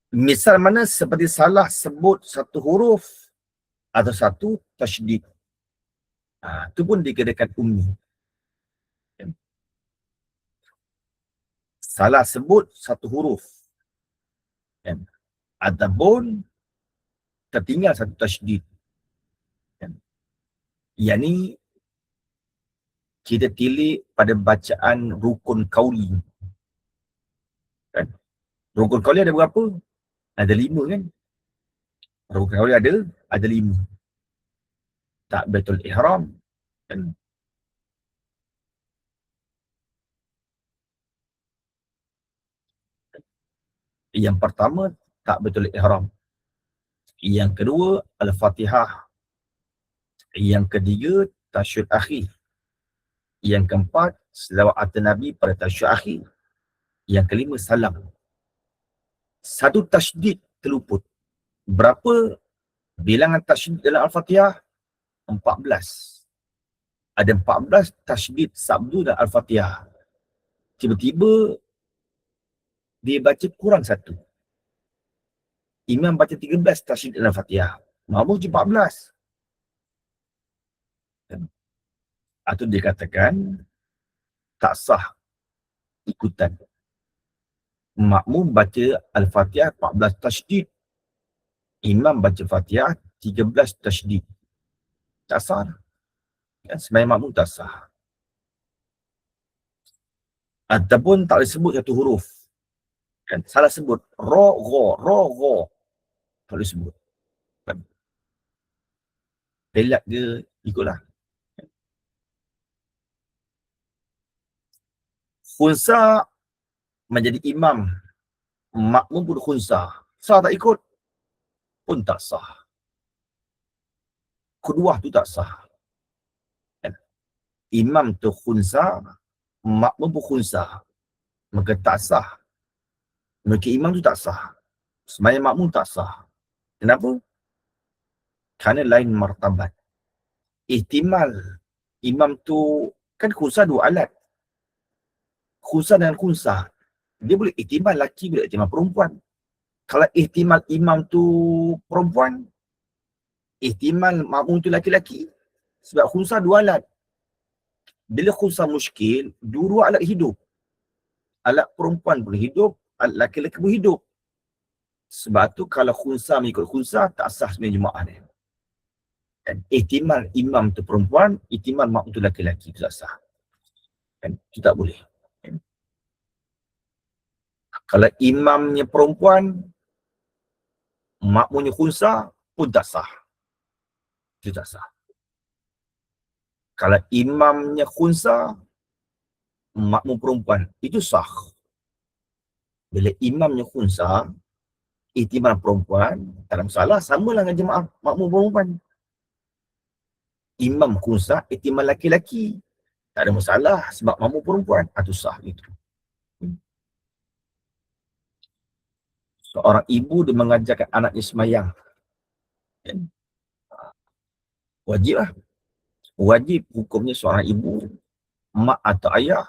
A: Misal mana seperti salah sebut satu huruf atau satu tasydid. Itu pun dikatakan ummi. Kan? Salah sebut satu huruf. Kan? Ataupun tertinggal satu tasydid. Kan? Yang ni kita tilik pada bacaan rukun kauli. Kan? Rukun kauli ada berapa? Ada 5 kan? Rukun kauli ada 5. Takbiratul ihram. Kan? Yang pertama, takbiratul ihram. Yang kedua, al-Fatihah. Yang ketiga, tasyahud akhir. Yang keempat, selawat atas Nabi pada tasyahud akhir. Yang kelima, salam. Satu tasydid terluput. Berapa bilangan tasydid dalam Al-Fatihah? 14. Ada 14 tasydid sabdu dalam Al-Fatihah. Tiba-tiba dia baca kurang satu. Imam baca 13 tasydid dalam Al-Fatihah. Makmum 14. Atau dikatakan tak sah ikutan. Makmum baca Al-Fatihah 14 tasydid. Imam baca Fatihah 13 tasydid. Tak sah. Kan? Sembahyang makmum tak sah. Ataupun tak boleh sebut satu huruf. Kan? Salah sebut. Ro, ro, ro, ro. Tak boleh sebut. Kan? Pelat dia ikutlah. Khunsa menjadi imam. Makmum pun khunsa. Sah tak ikut? Pun tak sah. Kedua tu tak sah. Kan? Imam tu khunsa, makmum pun khunsa. Maka tak sah. Maka imam tu tak sah. Sembahyang makmum tak sah. Kenapa? Kerana lain martabat. Ihtimal imam tu kan khunsa 2 alat. Khunsa dengan khunsa. Dia boleh ihtimal laki, boleh ihtimal perempuan. Kalau ihtimal imam tu perempuan, ihtimal makmum tu laki-laki. Sebab khunsa 2 alat. Bila khunsa muskil, 2 alat hidup. Alat perempuan pun hidup, alat laki-laki pun hidup. Sebab tu kalau khunsa mengikut khunsa, tak sah sebenarnya jemaah dia. Dan ihtimal imam tu perempuan, ihtimal makmum tu laki-laki, tu tak sah. Kan? Itu tak boleh. Kan? Kalau imamnya perempuan, makmumnya khunsa, pun tak sah. Itu tak sah. Kalau imamnya khunsa, makmum perempuan, itu sah. Bila imamnya khunsa, ihtimal perempuan, tak ada masalah, samalah dengan jemaah makmum perempuan. Imam khunsa, ihtimal laki-laki, tak ada masalah sebab makmum perempuan, itu sah gitu. Seorang ibu dia mengajarkan anaknya sembahyang. Kan? Wajib lah. Wajib hukumnya seorang ibu, mak atau ayah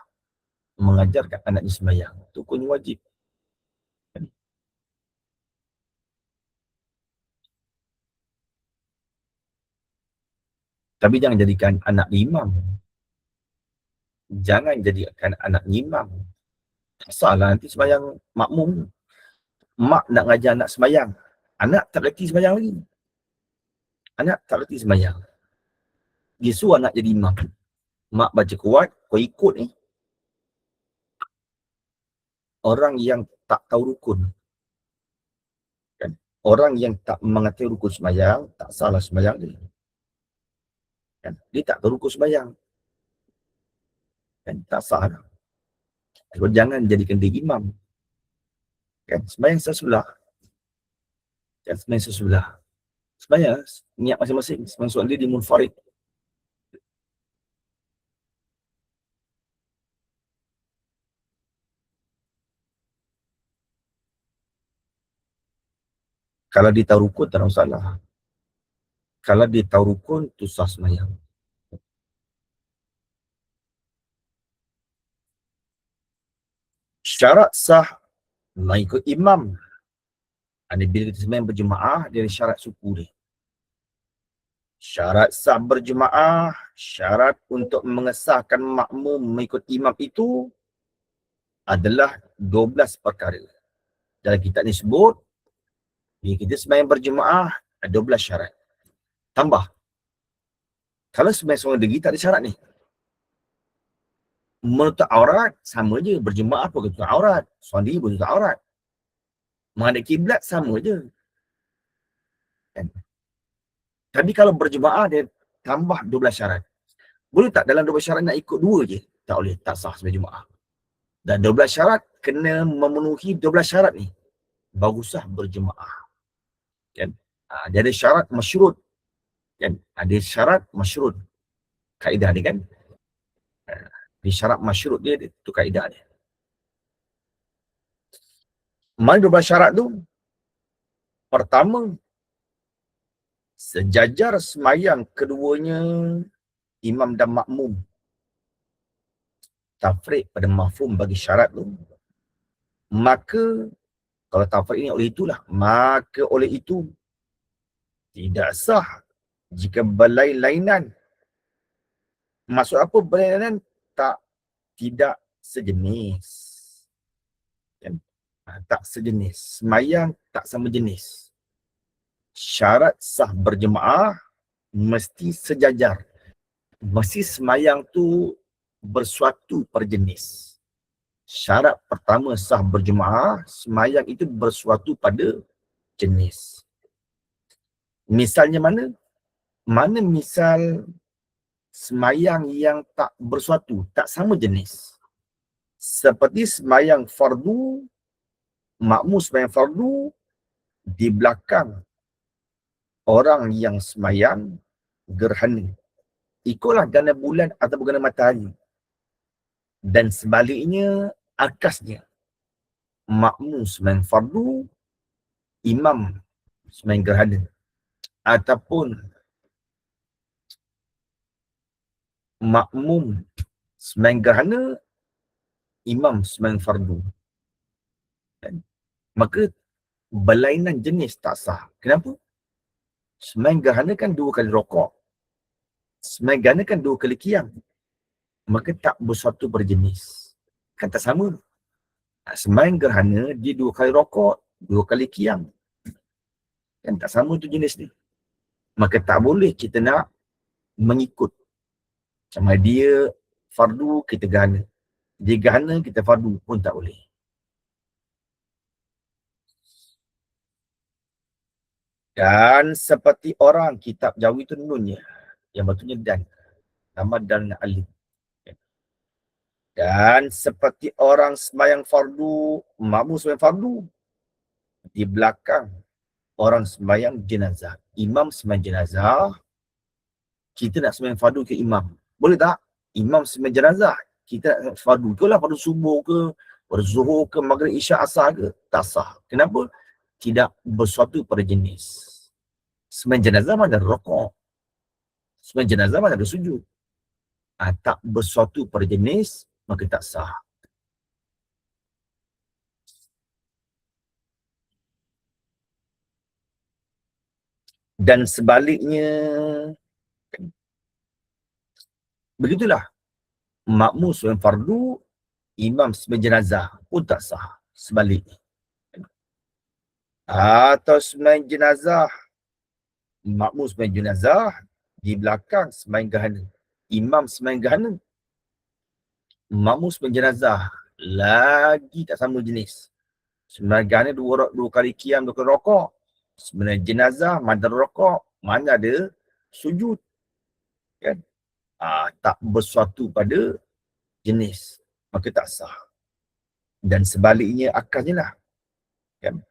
A: mengajarkan anaknya sembahyang. Itu hukumnya wajib. Kan? Tapi jangan jadikan anak imam. Jangan jadikan anak imam. Tak salah nanti sembahyang makmum. Mak nak ngajar anak sembahyang. Anak tak reti sembahyang lagi. Anak tak reti sembahyang. Dia suruh anak jadi imam. Mak baca kuat, kau ikut ni. Orang yang tak tahu rukun. Kan? Orang yang tak mengerti rukun sembahyang, tak salah sembahyang dia. Kan? Dia tak tahu rukun sembahyang. Kan? Tak salah. So, jangan jadikan dia imam. Kan? Sembahyang sesulah. Kan? Sembahyang sesulah. Sembahyang niat masing-masing. Sembahyang soal dia di munfarid. Kalau dia tahu rukun, tak ada masalah. Kalau dia tahu rukun, tu sah sembahyang. Syarat sah mengikut imam. Ini bila kita sembahyang berjemaah, dia ada syarat suku dia. Syarat sah berjemaah, syarat untuk mengesahkan makmum mengikut imam itu adalah 12 perkara. Dalam kitab ni sebut, bila kita sembahyang berjemaah, ada 12 syarat. Tambah. Kalau sembahyang seorang diri, tak ada syarat ni. Menutup aurat, sama je. Berjemaah pun tutup aurat. Seorang diri pun tutup aurat. Menghadap kiblat, sama je. Kan? Tapi kalau berjemaah, dia tambah 12 syarat. Boleh tak dalam 12 syarat nak ikut 2 je? Tak boleh, tak sah sebagai jemaah. Dan 12 syarat kena memenuhi 12 syarat ni. Baru sah berjemaah. Kan? Dia ada syarat masyrut. Kan? Ada syarat masyrut. Kaedah dia kan? Di syarat masyrut dia, itu kaedah dia. Mana 12 syarat tu? Pertama, sejajar semayang keduanya imam dan makmum. Tafriq pada mafhum bagi syarat tu. Maka, kalau tafriq ini oleh itulah, maka oleh itu tidak sah jika berlain-lainan. Maksud apa berlain-lainan? Tidak sejenis. Kan? Tak sejenis. Semayang tak sama jenis. Syarat sah berjemaah mesti sejajar. Mesti semayang tu bersuatu perjenis. Syarat pertama sah berjemaah, semayang itu bersuatu pada jenis. Misalnya mana? Mana misal semayang yang tak bersuatu, tak sama jenis? Seperti semayang fardu, makmum semayang fardu, di belakang orang yang semayang gerhana. Ikutlah gerhana bulan atau gerhana matahari. Dan sebaliknya, akasnya. Makmum semayang fardu, imam semayang gerhana. Ataupun makmum semayang gerhana, imam semayang fardu. Kan? Maka berlainan jenis tak sah. Kenapa? Semayang gerhana kan 2 kali rokok. Semayang gerhana kan 2 kali qiyam. Maka tak bersuatu berjenis. Kan tak sama. Semayang gerhana dia 2 kali rokok, 2 kali qiyam. Kan tak sama tu jenis ni. Maka tak boleh kita nak mengikut. Sama dia fardu, kita gerhana. Dia gerhana, kita fardu pun tak boleh. Dan seperti orang, kitab Jawi itu nunnya. Yang batunya dan. Nama dan alif. Dan seperti orang sembahyang fardu, makmum sembahyang fardu, di belakang orang sembahyang jenazah. Imam sembahyang jenazah, kita nak sembahyang fardu ke imam. Boleh tak? Imam sembahyang jenazah, kita nak fardu ke lah, fardu subuh ke, fardu zuhur ke, maghrib, isyak, asar ke. Tak sah. Kenapa? Tidak bersuatu pada jenis. Sembahyang jenazah mana ada rokok. Sembahyang jenazah mana ada sujud. Tak bersuatu pada jenis, maka tak sah. Dan sebaliknya, begitulah. Makmum sembahyang fardu, imam sembahyang jenazah pun tak sah. Sebaliknya. Atau sembahyang jenazah, makmum sembahyang jenazah, di belakang sembahyang gerhana. Imam sembahyang gerhana, makmum sembahyang jenazah, lagi tak sama jenis. Sembahyang gerhana dua kali qiyam, 2 kali rokok. Sembahyang jenazah, mana ada rokok, mana ada sujud. Kan? Tak bersuatu pada jenis, maka tak sah. Dan sebaliknya akasnya lah. Kan?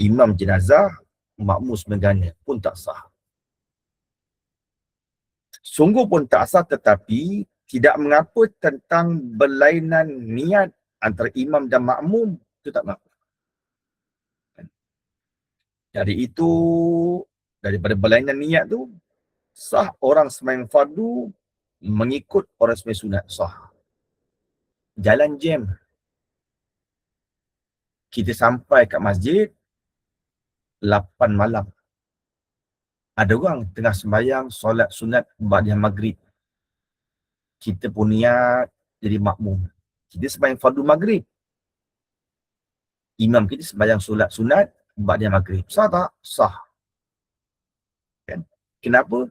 A: Imam jenazah, makmum sembahyang gerhana pun tak sah. Sungguh pun tak sah, tetapi tidak mengapa tentang berlainan niat antara imam dan makmum, itu tak mengapa. Dari itu, daripada berlainan niat tu, sah orang sembahyang fardu mengikut orang sembahyang sunat, sah. Jalan jam, kita sampai kat masjid 8 malam. Ada orang tengah sembahyang solat sunat ba'diyah maghrib. Kita pun niat jadi makmum. Kita sembahyang fardu maghrib. Imam kita sembahyang solat sunat ba'diyah maghrib. Sah tak? Sah. Kan? Kenapa?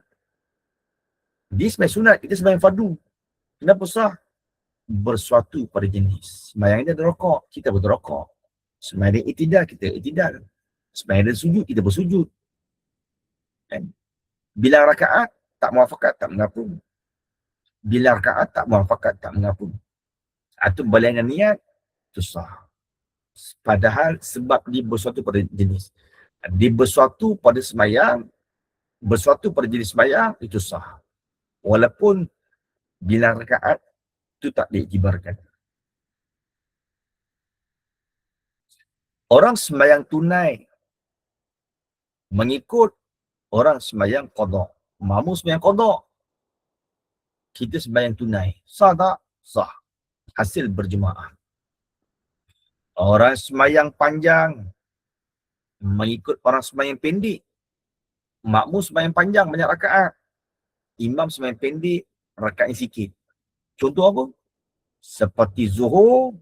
A: Dia sembahyang sunat, kita sembahyang fardu. Kenapa sah? Bersuatu pada jenis. Sembahyang dia ada rokok, kita berrokok. Sembahyang dia itidal, kita itidal. Sembahyang dia sujud, kita bersujud. Kan? Bila rakaat tak muafakat, tak mengapa. Bila rakaat tak muafakat, tak mengapa. Atau berlainan niat, itu sah. Padahal sebab dia bersuatu pada jenis. Dia bersuatu pada sembahyang, bersuatu pada jenis sembahyang, itu sah. Walaupun bila rakaat itu tak diiktibarkan. Orang sembahyang tunai mengikut orang sembahyang qada. Makmum sembahyang qada, kita sembahyang tunai. Sah tak? Sah. Hasil berjemaah. Orang sembahyang panjang mengikut orang sembahyang pendek. Makmum sembahyang panjang banyak rakaat. Imam sembahyang pendek, rakaatnya sikit. Contoh apa? Seperti zuhur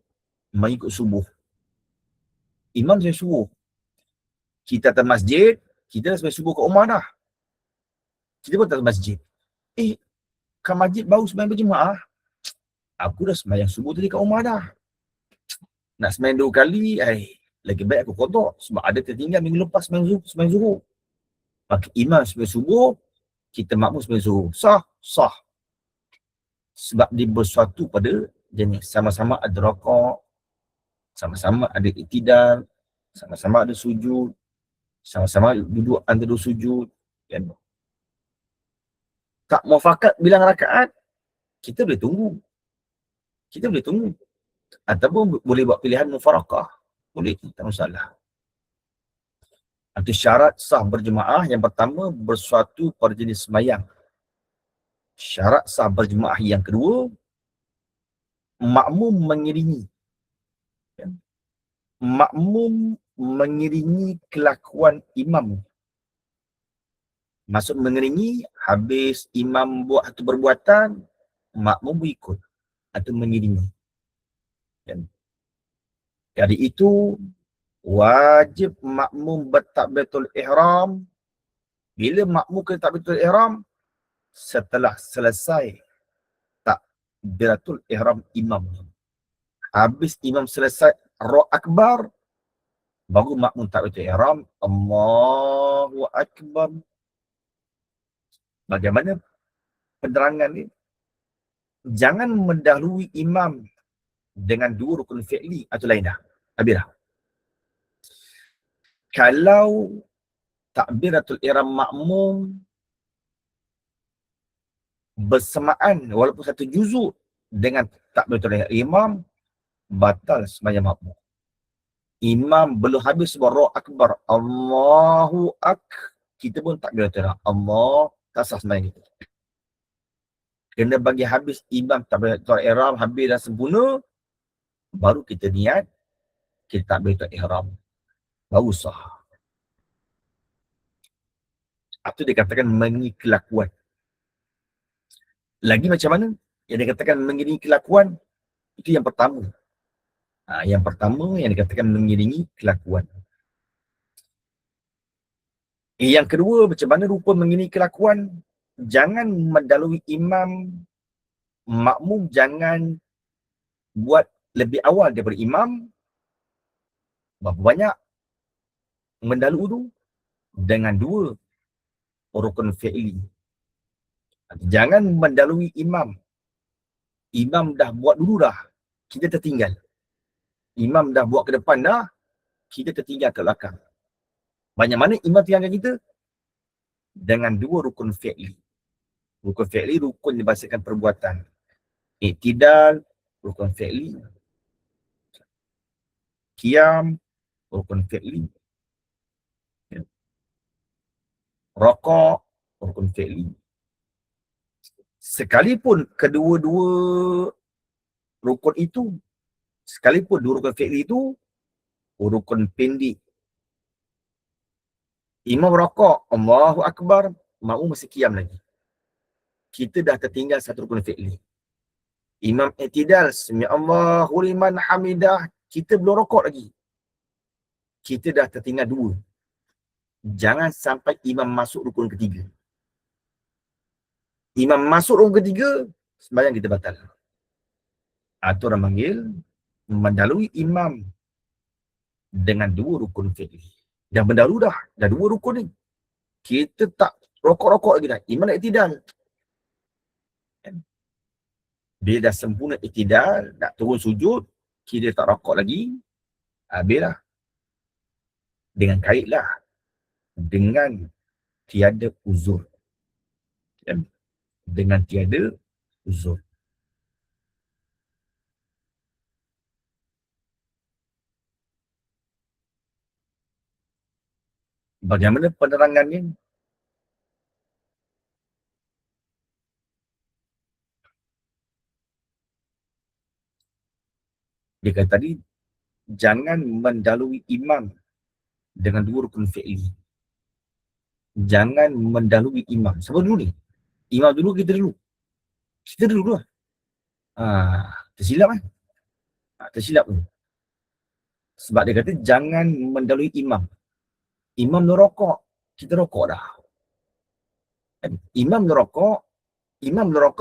A: mengikut subuh. Imam sembahyang subuh. Kita datang masjid, kita dah sembahyang subuh kat rumah dah. Kita pun datang masjid. Kat masjid baru sembahyang berjemaah. Aku dah sembahyang subuh tadi kat rumah dah. Nak sembahyang 2 kali, lagi baik aku qada sebab ada tertinggal minggu lepas sembahyang zuhur. Maka imam sembahyang subuh, kita makmum sembahyang zuhur. Sah? Sah. Sebab dia bersuatu pada jenis. Sama-sama ada rokok, sama-sama ada iktidal, sama-sama ada sujud, sama-sama duduk antara sujud. Kan? Tak muafakat bilang rakaat, kita boleh tunggu. Kita boleh tunggu. Ataupun boleh buat pilihan mufarakah. Boleh, tak masalah. Itu syarat sah berjemaah. Yang pertama, bersuatu pada jenis sembahyang. Syarat sah berjemaah yang kedua, makmum mengiringi. Makmum mengiringi kelakuan imam. Maksud mengiringi, habis imam buat satu perbuatan, makmum ikut atau mengiringi. Dari itu, wajib makmum bertakbiratul ihram. Bila makmum kena takbiratul ihram, setelah selesai takbiratul ihram imam. Habis imam selesai Allahu Akbar, baru makmum takbiratul ihram, Allahu Akbar. Bagaimana penerangan ni? Jangan mendahului imam dengan 2 rukun fi'li atau lain dah. Habis dah. Kalau takbiratul ihram makmum bersamaan walaupun satu juzuk dengan takbiratul ihram imam, batal sembahyang makmum. Imam belum habis Allahu Akbar, Allahu Akbar, kita pun tak kena terang Allah, tak sah sembahyang kita. Kena bagi habis imam takbiratul ihram habis dah sempurna, baru kita niat kita takbiratul ihram, baru sah. Itu dikatakan mengiringi kelakuan. Lagi macam mana? Yang dikatakan mengiringi kelakuan, itu yang pertama. Yang pertama yang dikatakan mengiringi kelakuan. Yang kedua, macam mana rupa mengiringi kelakuan? Jangan mendahului imam, makmum jangan buat lebih awal daripada imam. Berapa banyak mendahului tu? Dengan 2 rukun fi'li. Jangan mendahului imam. Imam dah buat dulu dah, kita tertinggal. Imam dah buat ke depan dah, kita tertinggal ke belakang. Banyak mana imam tinggalkan kita? Dengan 2 rukun fi'li. Rukun fi'li, rukun dibahasakan perbuatan. Iktidal, rukun fi'li. Qiyam, rukun fi'li. Raqaq, rukun fi'li. Sekalipun kedua-dua rukun itu, sekalipun 2 rukun fi'li itu rukun pendek. Imam raqaq, Allahu Akbar, makmum masih qiyam lagi. Kita dah tertinggal 1 rukun fi'li. Imam i'tidal, sami Allahu liman hamidah, kita belum raqaq lagi. Kita dah tertinggal 2. Jangan sampai imam masuk rukun ketiga. Imam masuk rukun ketiga, sembahyang kita batal. Atau orang panggil mendahului imam dengan 2 rukun fi'li. Dah mendahulu dah 2 rukun ni. Kita tak rokok-rokok lagi dah. Imam nak iktidal. Bila dah sempurna iktidal, nak turun sujud, kita tak rokok lagi, habislah. Dengan kaitlah. Dengan tiada uzur. Dengan tiada uzur. Bagaimana penerangannya? Dia kata tadi, jangan mendahului imam dengan 2 rukun fi'li. Jangan mendahului imam. Siapa dulu ni? Imam dulu, kita dulu. Kita dulu lah. Tersilap kan? Tersilap tu. Sebab dia kata jangan mendahului imam. Imam dah rokok, kita rokok dah. Imam dah rokok,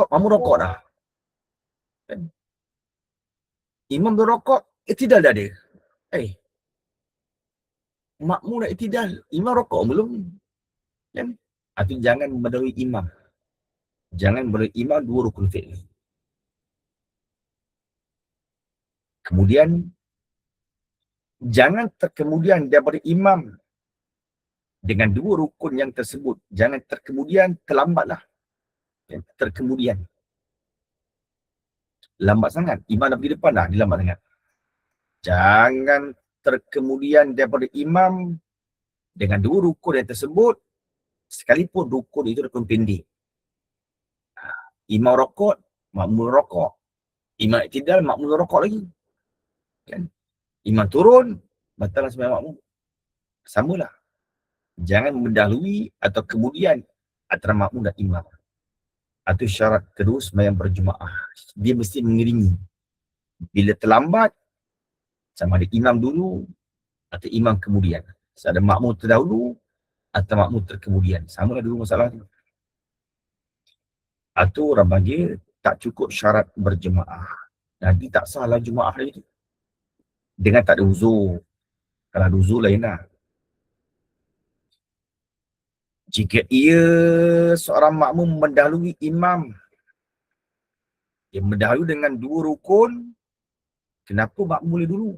A: kamu rokok dah. Imam dah rokok, iktidal dah dia. Makmum dah iktidal, imam rokok belum. Itu jangan mendahului imam. Jangan mendahului imam 2 rukun fi'li. Kemudian, jangan terkemudian daripada imam dengan 2 rukun yang tersebut. Jangan terkemudian, terlambatlah. Terkemudian. Lambat sangat. Imam dah pergi depan dah, dia lambat sangat. Jangan terkemudian daripada imam dengan 2 rukun yang tersebut, sekalipun rukun itu rukun pendek. Imam rokok, makmum rokok. Imam iktidal, makmum rokok lagi. Kan? Imam turun, batal sembahyang makmum. Samalah. Jangan mendahului atau kemudian antara makmum dan imam. Itu syarat kedua sembahyang berjemaah. Dia mesti mengiringi. Bila terlambat, sama ada imam dulu atau imam kemudian. Ada makmum terdahulu atau makmum terkemudian. Sama lah dulu masalah tu. Itu orang panggil tak cukup syarat berjemaah. Nanti tak sahlah jemaah itu. Dengan tak ada uzur. Kalau ada uzur lain lah. Jika ia seorang makmum mendahului imam, dia mendahului dengan 2 rukun, kenapa makmum boleh dulu?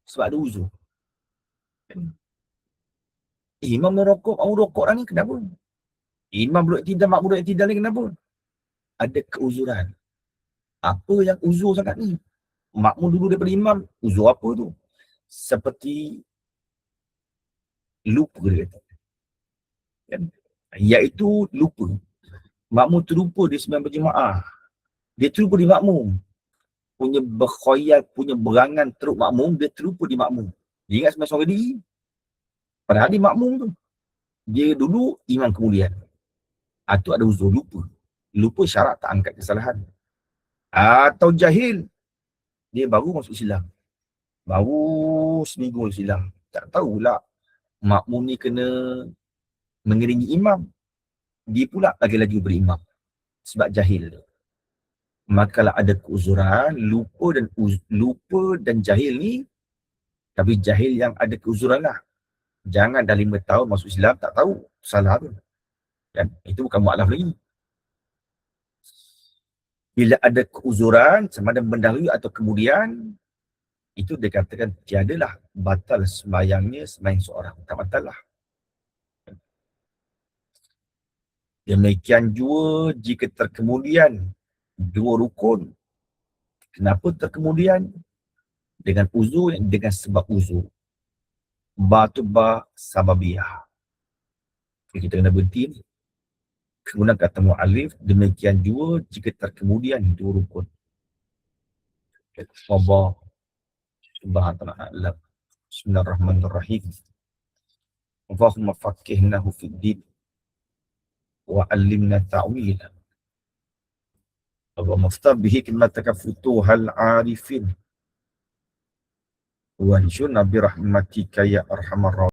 A: Sebab ada uzur. Imam merokok, makmum rokok dah ni, kenapa? Imam belum iktidal, makmum belum iktidal ni, kenapa? Ada keuzuran. Apa yang uzur sangat ni? Makmum dulu daripada imam, uzur apa tu? Seperti lupa dia kata. Kan? Iaitu lupa. Makmum terlupa dia sembahyang berjemaah. Dia terlupa di makmum. Punya berkhoyal, punya berangan teruk makmum, dia terlupa di makmum. Dia ingat sembahyang seorang diri. Padahal dia makmum tu. Dia dulu, imam kemudian. Itu ada uzur, lupa. Lupa syarat tak angkat kesalahan. Atau jahil. Dia baru masuk Islam. Baru seminggu masuk Islam. Tak tahulah makmum ni kena mengiringi imam. Dia pula lagi-lagi berimam. Sebab jahil. Maka kalau ada keuzuran, lupa dan jahil ni, tapi jahil yang ada keuzuran lah. Jangan dah 5 tahun masuk Islam tak tahu salah tu. Kan? Itu bukan mu'alaf lagi. Bila ada keuzuran, sama ada mendahului atau kemudian, itu dia katakan tiadalah batal sembahyangnya selain seorang. Tak batal lah. Demikian juga jika terkemudian 2 rukun. Kenapa terkemudian? Dengan uzur, dengan sebab uzur. Ba tu ba sababiyah. Kita kena berhenti ni. Kemudian kata mu'alif, demikian juga jika terkemudian 2 rukun. Allah subhanahu wa ta'ala. Bismillahirrahmanirrahim. Allahumma faqihnahu fid din wa 'allimna ta'wila. Allahumma aftah bihi kalimataka futuhal 'arifin wa anshurna bi rahmatika ya arhamar rahimin.